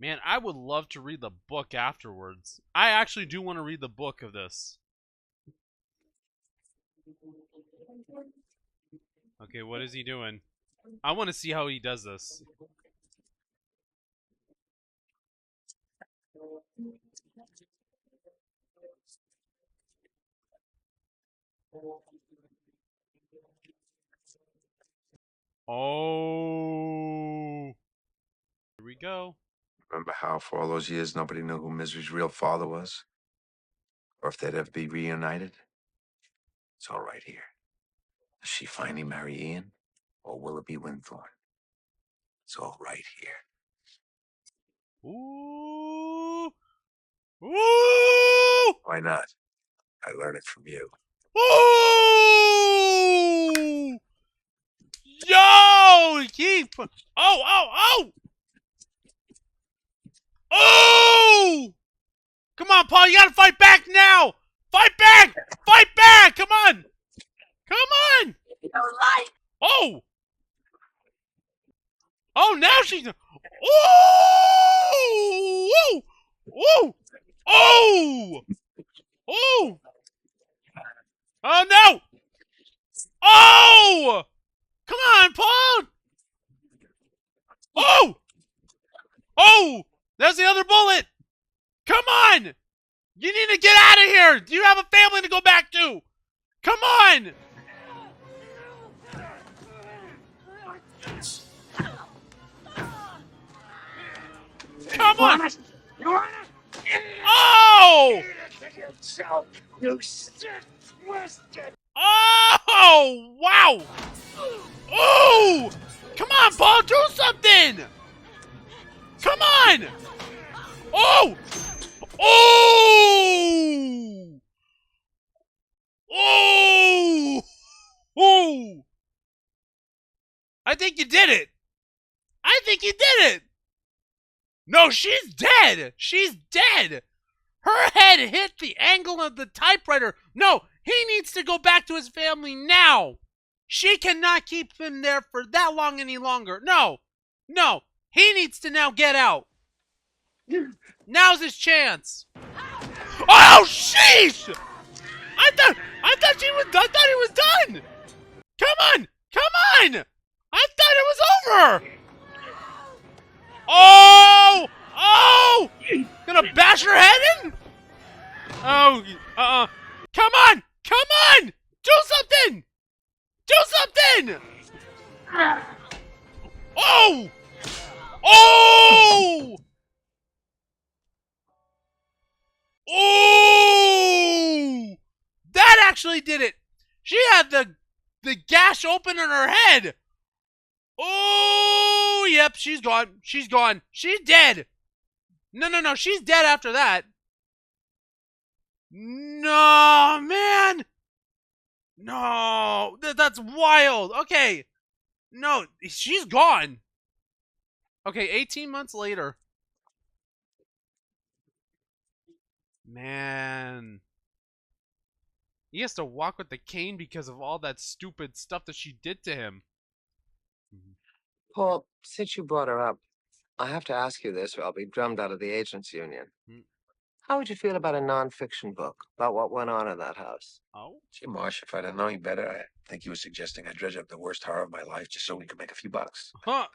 Man, I would love to read the book afterwards. I actually do want to read the book of this. Okay, what is he doing? I want to see how he does this. Oh. Here we go. Remember how for all those years nobody knew who Misery's real father was? Or if they'd ever be reunited? It's all right here. Does she finally marry Ian? Or will it be Winthorne? It's all right here. Ooh. Ooh. Why not? I learned it from you. Ooh. Yo! Keep. Oh! Oh! Come on, Paul, you gotta fight back now! Fight back! Fight back! Come on! Come on! Oh! Oh, now she's... Oh! Oh! Oh! Oh! Oh, no! Oh! Come on, Paul! Oh! Oh! There's the other bullet! Come on! You need to get out of here! You have a family to go back to! Come on! Come on! Oh! Oh! Wow! Oh! Come on, Paul, do something! Come on! Oh! Oh! Oh! Oh! I think you did it! I think you did it! No, she's dead! She's dead! Her head hit the angle of the typewriter. No, he needs to go back to his family now. She cannot keep him there for that long any longer. No, no, he needs to now get out. Now's his chance. Oh, sheesh! I thought he was done. Come on, come on! I thought it was over. Oh, oh! Gonna bash her head in? Oh, come on, come on! Do something! Do something! Oh! Oh! Oh! That actually did it. She had the gash open in her head. Oh, yep, she's gone. She's gone. She's dead. No, she's dead after that. No, man. No, that's wild. Okay. No, she's gone. Okay, 18 months later. Man. He has to walk with the cane because of all that stupid stuff that she did to him. Paul, since you brought her up, I have to ask you this or I'll be drummed out of the agents union. How would you feel about a non-fiction book about what went on in that house? Oh? Gee, Marsh, if I'd have known you better, I think you were suggesting I dredge up the worst horror of my life just so we could make a few bucks. Huh?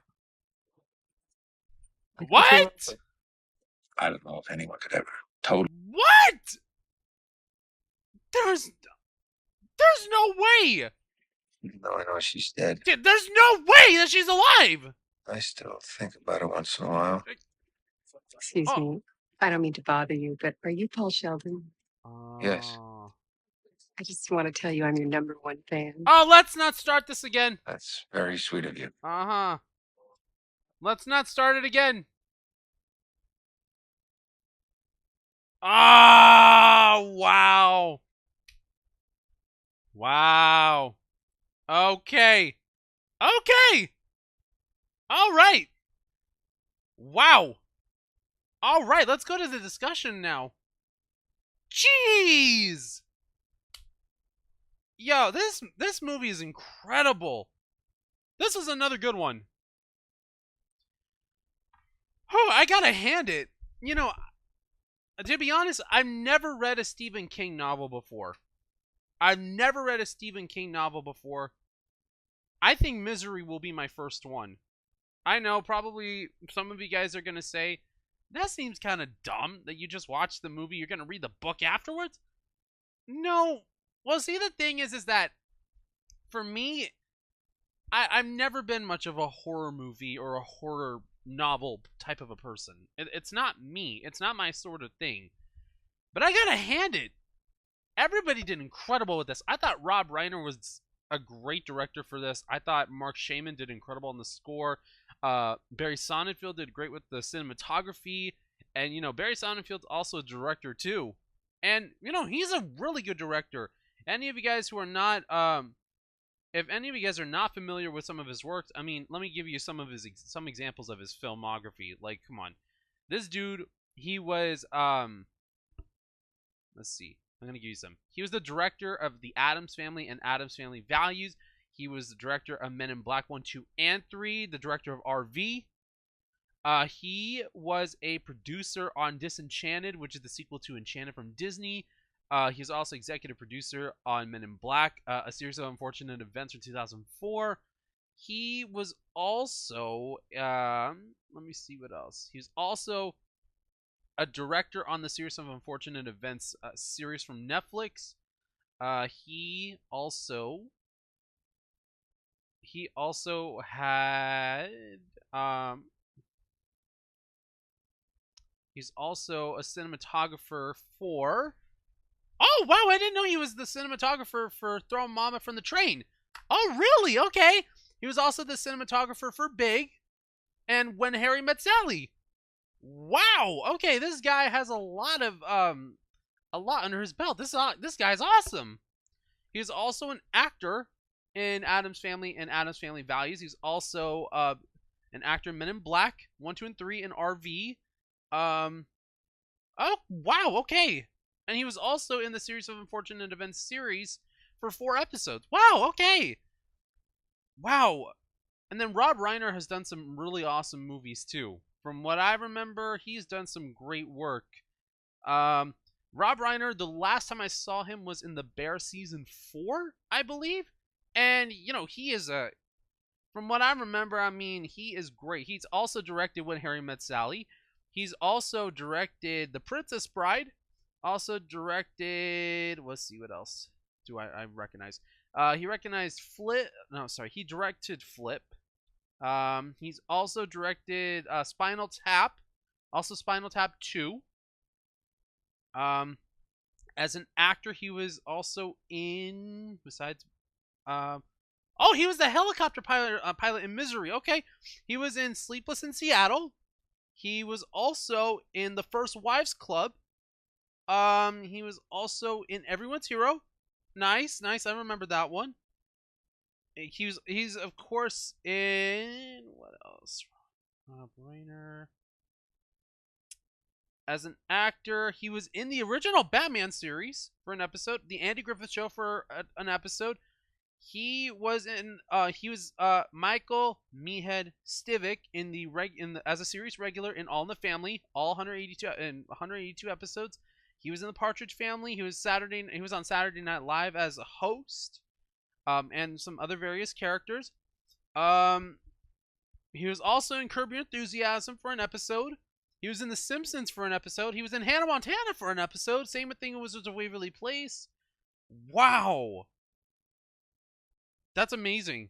What? I don't know if anyone could ever totally. What? There's no way. Even though I know she's dead, Dude, there's no way that she's alive! I still think about her once in a while. Excuse Oh. me. I don't mean to bother you, but are you Paul Sheldon? Yes. I just want to tell you I'm your #1 fan. Oh, let's not start this again. That's very sweet of you. Uh-huh. Let's not start it again. Oh, wow. Wow. Okay. Okay. All right. Wow. All right, let's go to the discussion now. Jeez. Yo, this movie is incredible. This is another good one. Oh, I gotta hand it. You know, to be honest, I've never read a Stephen King novel before. I think Misery will be my first one. I know probably some of you guys are going to say, that seems kind of dumb that you just watch the movie, you're going to read the book afterwards. No. Well, see, the thing is that for me, I've never been much of a horror movie or a horror novel type of a person. It's not me. It's not my sort of thing. But I gotta hand it. Everybody did incredible with this. I thought Rob Reiner was a great director for this. I thought Mark Shaman did incredible on the score. Barry Sonnenfeld did great with the cinematography. And, you know, Barry Sonnenfeld's also a director, too. And, you know, he's a really good director. Any of you guys who are not... if any of you guys are not familiar with some of his works, I mean, let me give you some examples of his filmography. Like, come on. This dude, he was, let's see. I'm going to give you some. He was the director of The Addams Family and Addams Family Values. He was the director of Men in Black 1, 2, and 3. The director of RV. He was a producer on Disenchanted, which is the sequel to Enchanted from Disney. He's also executive producer on Men in Black, a series of unfortunate events from 2004. He was also, let me see what else. He was also a director on the series of unfortunate events series from Netflix. He also had, he's also a cinematographer for... Oh, wow, I didn't know he was the cinematographer for Throwing Mama from the Train. Oh, really? Okay. He was also the cinematographer for Big and When Harry Met Sally. Wow. Okay, this guy has a lot under his belt. This guy's awesome. He is also an actor in Addams Family and Addams Family Values. He's also an actor in Men in Black 1, 2, and 3 and RV. Oh, wow. Okay. And he was also in the Series of Unfortunate Events series for 4 episodes. Wow, okay. Wow. And then Rob Reiner has done some really awesome movies too. From what I remember, he's done some great work. Rob Reiner, the last time I saw him was in The Bear season 4, I believe. And, you know, he is from what I remember, I mean, he is great. He's also directed When Harry Met Sally. He's also directed The Princess Bride. Also directed, let's see, what else do I recognize? He recognized Flip. No, sorry, he directed Flip. He's also directed Spinal Tap. Also Spinal Tap 2. As an actor, he was also in, besides, oh, he was the helicopter pilot in Misery. Okay. He was in Sleepless in Seattle. He was also in The First Wives Club. He was also in Everyone's Hero. Nice. I remember that one. He's of course in, what else? Brainer. As an actor, he was in the original Batman series for an episode, the Andy Griffith Show for an episode. He was in Michael Meathead Stivic as a series regular in All in the Family, all 182 episodes. He was in The Partridge Family. He was on Saturday Night Live as a host, and some other various characters. He was also in Curb Your Enthusiasm for an episode. He was in The Simpsons for an episode. He was in Hannah Montana for an episode. Same thing with Wizards of Waverly Place. Wow. That's amazing.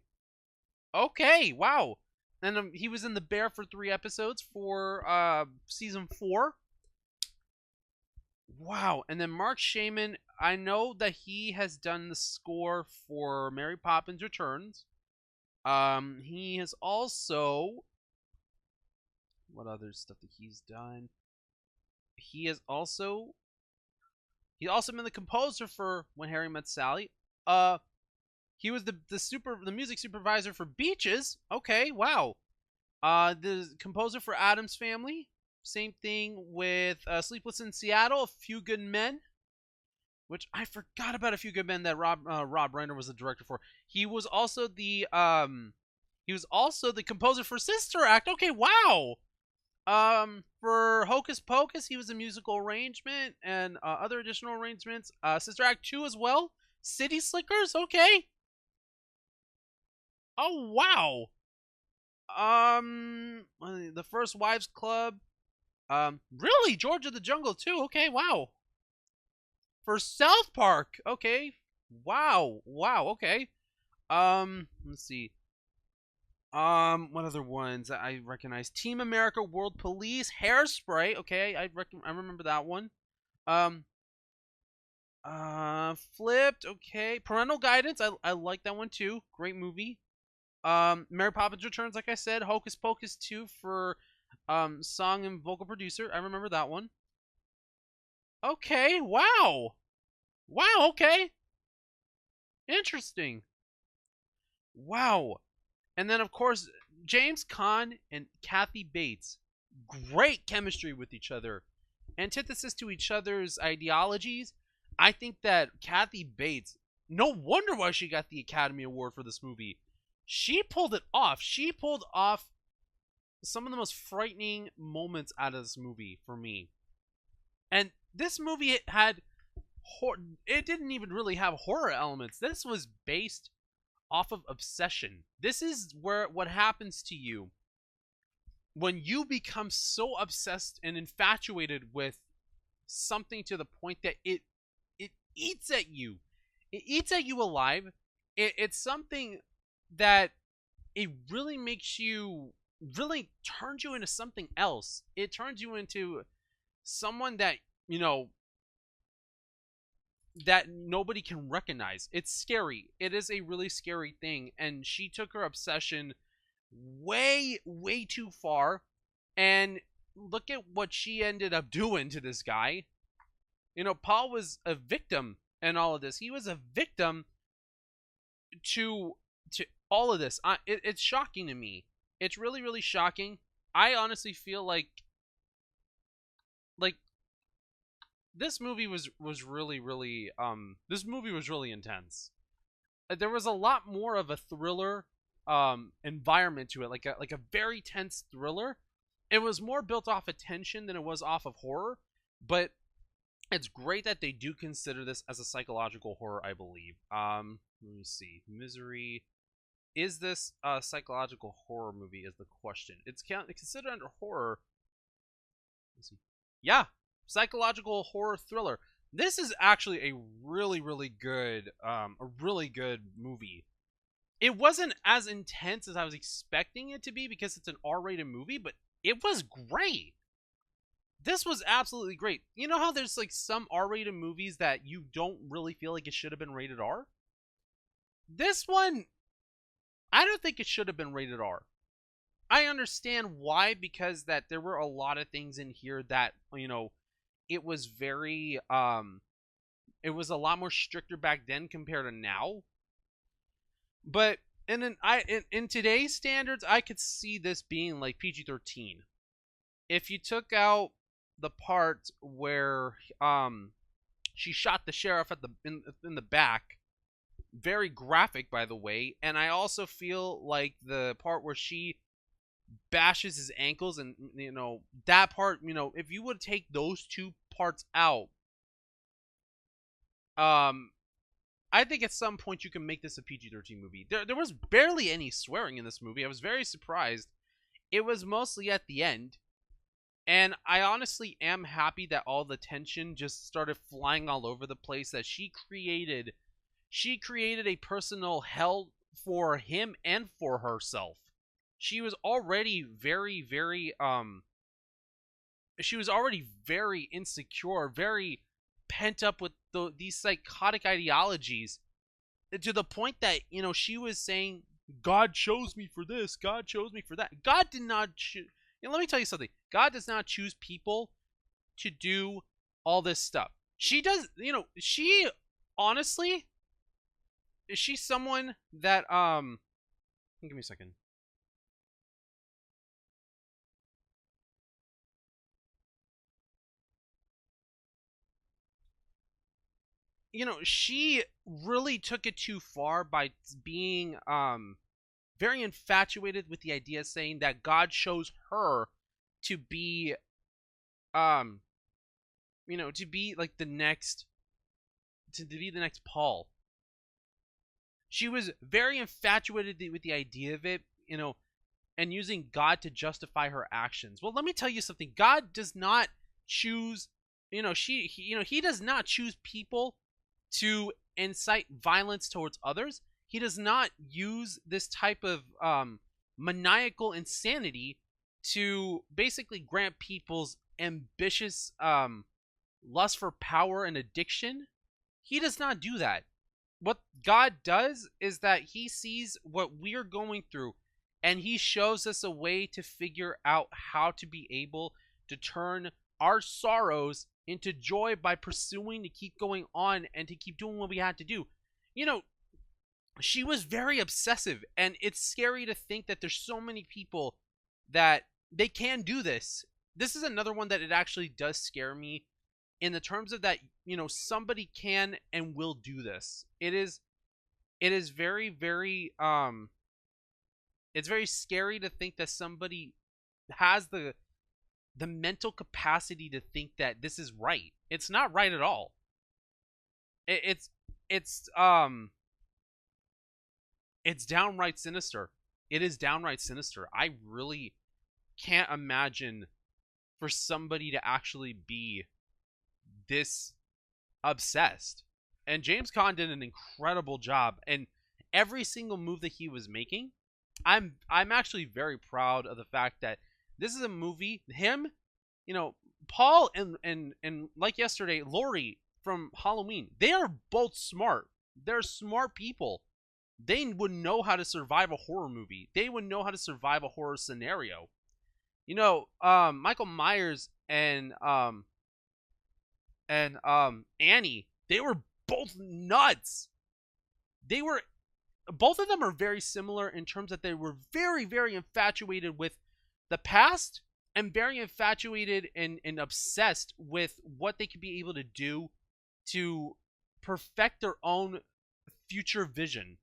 Okay, wow. And he was in The Bear for 3 episodes for season 4. Wow. And then Mark Shaman, I know that he has done the score for Mary Poppins Returns. He has also, what other stuff that he's done? He's also been the composer for When Harry Met Sally. He was the music supervisor for Beaches. Okay, wow. The composer for Addams Family. Same thing with Sleepless in Seattle, A Few Good Men, which I forgot about. A Few Good Men that Rob Reiner was the director for. He was also the composer for Sister Act. Okay, wow. For Hocus Pocus, he was a musical arrangement and other additional arrangements. Sister Act 2 as well. City Slickers. Okay. Oh wow. The First Wives Club. Really, George of the Jungle too. Okay, wow. For South Park. Okay, wow. Okay. Let's see. What other ones that I recognize? Team America, World Police, Hairspray. Okay, I remember that one. Flipped. Okay, Parental Guidance. I like that one too. Great movie. Mary Poppins Returns, like I said. Hocus Pocus 2 for song and vocal producer. I remember that one. Okay, wow. Okay. Interesting. Wow. And then, of course, James Caan and Kathy Bates. Great chemistry with each other. Antithesis to each other's ideologies. I think that Kathy Bates, no wonder why she got the Academy Award for this movie. She pulled it off. She pulled off some of the most frightening moments out of this movie for me. And this movie it didn't even really have horror elements. This was based off of obsession. This is what happens to you when you become so obsessed and infatuated with something to the point that it eats at you. It eats at you alive. It's something that it really makes you, really turns you into something else. It turns you into someone that, that nobody can recognize. It's scary. It is a really scary thing. And she took her obsession way, way too far. And look at what she ended up doing to this guy. Paul was a victim in all of this. He was a victim to all of this. It's shocking to me. It's really, really shocking. I honestly feel like this movie was really, really this movie was really intense. There was a lot more of a thriller environment to it, like a very tense thriller. It was more built off of tension than it was off of horror, but it's great that they do consider this as a psychological horror, I believe. Let me see. Misery. Is this a psychological horror movie is the question. It's considered under horror. Let's see. Yeah, psychological horror thriller. This is actually a really, really good movie. It wasn't as intense as I was expecting it to be because it's an R-rated movie, but it was great. This was absolutely great. You know how there's like some R-rated movies that you don't really feel like it should have been rated R? This one, I don't think it should have been rated R. I understand why, because that there were a lot of things in here that, it was very, it was a lot more stricter back then compared to now. But in today's standards, I could see this being like PG-13. If you took out the part where she shot the sheriff in the back, very graphic, by the way, and I also feel like the part where she bashes his ankles, and that part, if you would take those two parts out, I think at some point you can make this a PG-13 movie. There was barely any swearing in this movie. I was very surprised. It was mostly at the end. And I honestly am happy that all the tension just started flying all over the place, that she created a personal hell for him and for herself. She was already she was already very insecure, very pent up with these psychotic ideologies, to the point that, she was saying, God chose me for this, God chose me for that. God did not choose. Let me tell you something. God does not choose people to do all this stuff. She does, she honestly, she's someone that, give me a second. She really took it too far by being very infatuated with the idea, saying that God chose her to be to be like the next Paul. She was very infatuated with the idea of it, and using God to justify her actions. Well, let me tell you something. God does not choose, he does not choose people to incite violence towards others. He does not use this type of maniacal insanity to basically grant people's ambitious lust for power and addiction. He does not do that. What God does is that he sees what we're going through, and he shows us a way to figure out how to be able to turn our sorrows into joy by pursuing to keep going on and to keep doing what we had to do. She was very obsessive, and it's scary to think that there's so many people that they can do this. This is another one that it actually does scare me, in the terms of that, somebody can and will do this. It is very, very it's very scary to think that somebody has the mental capacity to think that this is right. It's not right at all. It's downright sinister. It is downright sinister. I really can't imagine for somebody to actually be this obsessed. And James Caan did an incredible job, and every single move that he was making, I'm actually very proud of the fact that this is a movie, him, Paul and like yesterday, Laurie from Halloween, they are both smart. They're smart people. They would know how to survive a horror movie. They would know how to survive a horror scenario. Michael Myers and Annie, they were both nuts. Both of them are very similar in terms that they were very, very infatuated with the past, and very infatuated and obsessed with what they could be able to do to perfect their own future vision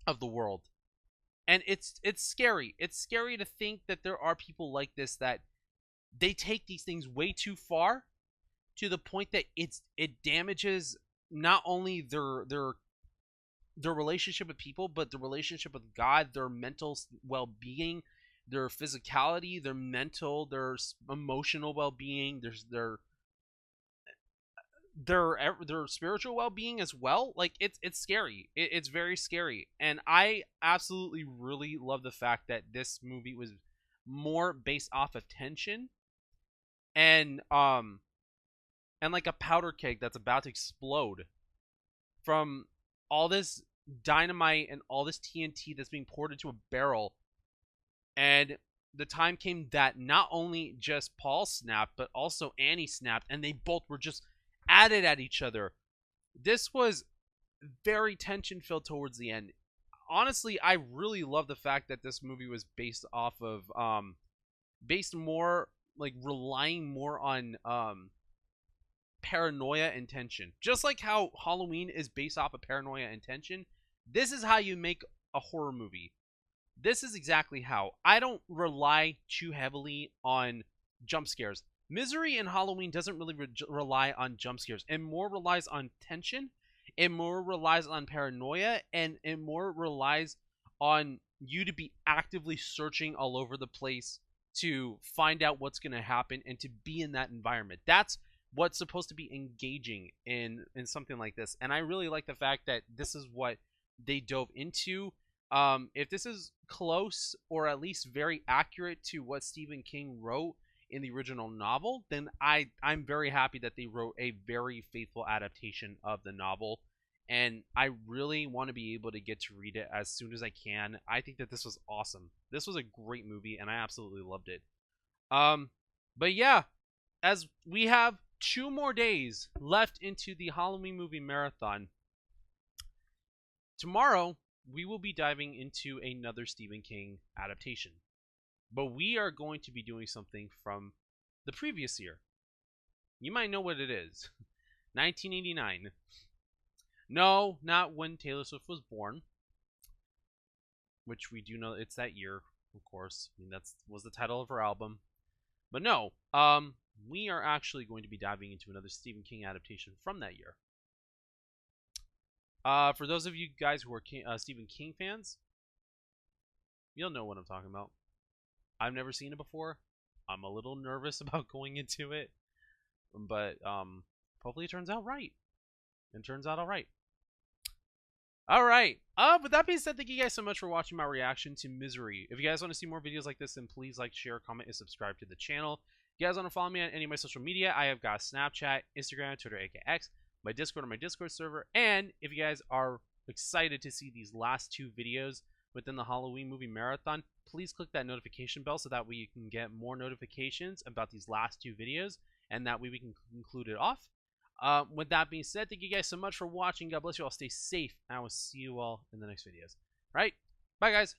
of the world. And it's scary. It's scary to think that there are people like this, that they take these things way too far, to the point that it damages not only their relationship with people, but the relationship with God, their mental well-being, their physicality, their mental, their emotional well-being, their spiritual well-being as well. Like, it's scary. It's very scary. And I absolutely really love the fact that this movie was more based off of tension and like a powder keg that's about to explode from all this dynamite and all this TNT that's being poured into a barrel. And the time came that not only just Paul snapped, but also Annie snapped, and they both were just added at each other. This was very tension filled towards the end. Honestly, I really love the fact that this movie was based off of relying more on paranoia and tension. Just like how Halloween is based off of paranoia and tension, this is how you make a horror movie. This is exactly how. I don't rely too heavily on jump scares. Misery in Halloween doesn't really rely on jump scares. It more relies on tension. It more relies on paranoia. And it more relies on you to be actively searching all over the place to find out what's going to happen and to be in that environment. That's what's supposed to be engaging in something like this. And I really like the fact that this is what they dove into. If this is close or at least very accurate to what Stephen King wrote in the original novel, then I'm very happy that they wrote a very faithful adaptation of the novel, and I really want to be able to get to read it as soon as I can. I think that this was awesome. This was a great movie, and I absolutely loved it. But yeah, as we have 2 more days left into the Halloween movie marathon, tomorrow we will be diving into another Stephen King adaptation. But we are going to be doing something from the previous year. You might know what it is. 1989. No, not when Taylor Swift was born. Which we do know it's that year, of course. I mean, that was the title of her album. But no, we are actually going to be diving into another Stephen King adaptation from that year. For those of you guys who are Stephen King fans, you'll know what I'm talking about. I've never seen it before. I'm a little nervous about going into it, but hopefully it turns out right. It turns out all right. All right. With that being said, thank you guys so much for watching my reaction to Misery. If you guys want to see more videos like this, then please like, share, comment, and subscribe to the channel. If you guys want to follow me on any of my social media, I have got Snapchat, Instagram, Twitter, aka X, my Discord on my Discord server. And if you guys are excited to see these last 2 videos within the Halloween movie marathon, please click that notification bell so that way you can get more notifications about these last 2 videos, and that way we can conclude it off. With that being said, thank you guys so much for watching. God bless you all. Stay safe, and I will see you all in the next videos. All right, bye guys.